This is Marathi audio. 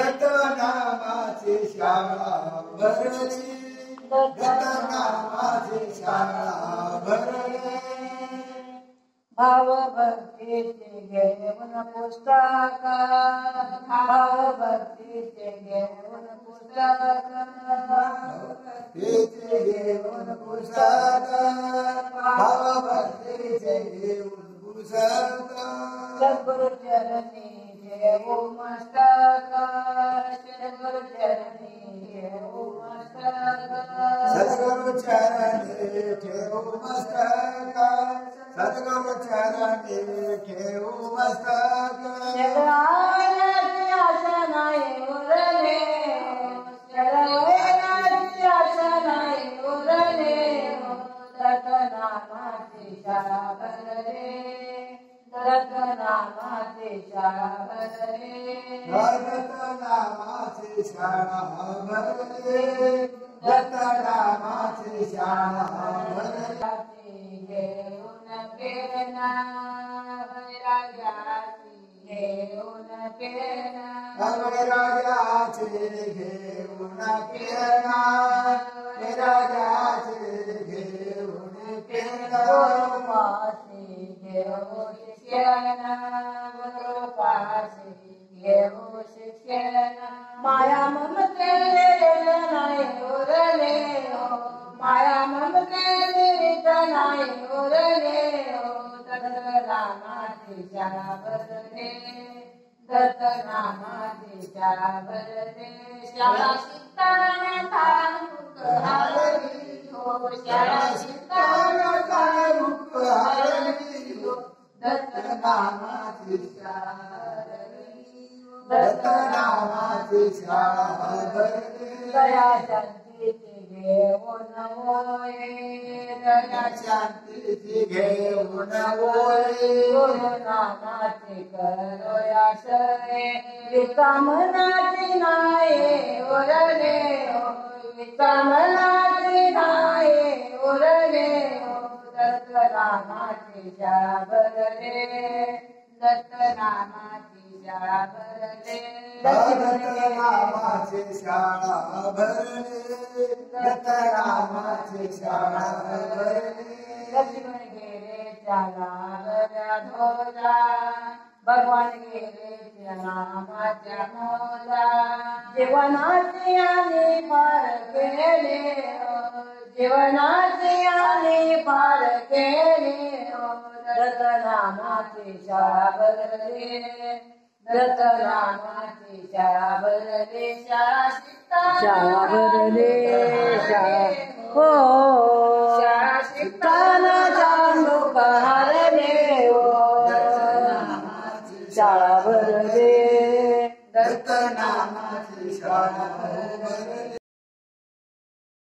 दत्तनामाची शाळा भरली, दत्तनामाची शाळा भरली. भाव भक्तीचे घेऊन पुस्तक, भाव भक्तीचे घेऊन पुस्तक, भक्तीचे घेऊन पुस्तक, भाव भक्तीचे घेऊन पुस्तक. सद्गुरु चरणी ठेवू मस्तक, सद्गुरु चरणी ठेवू मस्तक, सद्गुरु चरणी ठेवू मस्तक, सद्गुरु चरणी ठेवू मस्तक. शरणागती आशा नाही उरले, शरणागती आशा नाही उरले, दत्तनामाची शाळा भरले, दत्तनामाची शाळा भरले, दत्तनामाची शाळा भरली, दत्तनामाची शाळा भरली. घेऊन प्रेरणा वैराग्याची घेऊन प्रेरणा, वैराग्याची घेऊन प्रेरणा, वैराग्याची घेऊन प्रेरणा. गुरुपाशी घेऊ शिक्षण, गुरुपाशी घेऊ शिक्षण. माया ममते नाही उरले हो, माया ममते नाही उरले हो, दत्तनामाची शाळा भरले, दत्तनामाची शाळा भरले. शाळा शिकताना मुख हरली हो, शाळा शिकताना मुख हरली हो, दत्तनामाची शाळा भरली, दत्तनामाची शाळा भरली. दया शांतीची घेऊन होय, दया शांतीची घेऊन होय, गुरुनामाची करो आश्रय, विकामनाची नाही उरले हो, विकामनाची नाही उरले हो, दत्तनामाची शाळा भरले, दत्तनामाची शाळा भरले. दत्तनामाची शाळा भरली, दत्तनामाची शाळा भरली. लक्ष्मण गेले त्याला गल्या धोला, भगवान गेले त्या नामाच्या मोला, जीवनाचे आणि पार केले हो, जीवनाचे आणि पार केले हो, दत्तनामाची शाळा भरले, दत्तनामाची शाळा भरले. शाळा शाळा भरले, शाळा हो, शाळा शिकताना मुख हरले हो, शाळा भरले, दत्तनामाची शाळा भरली.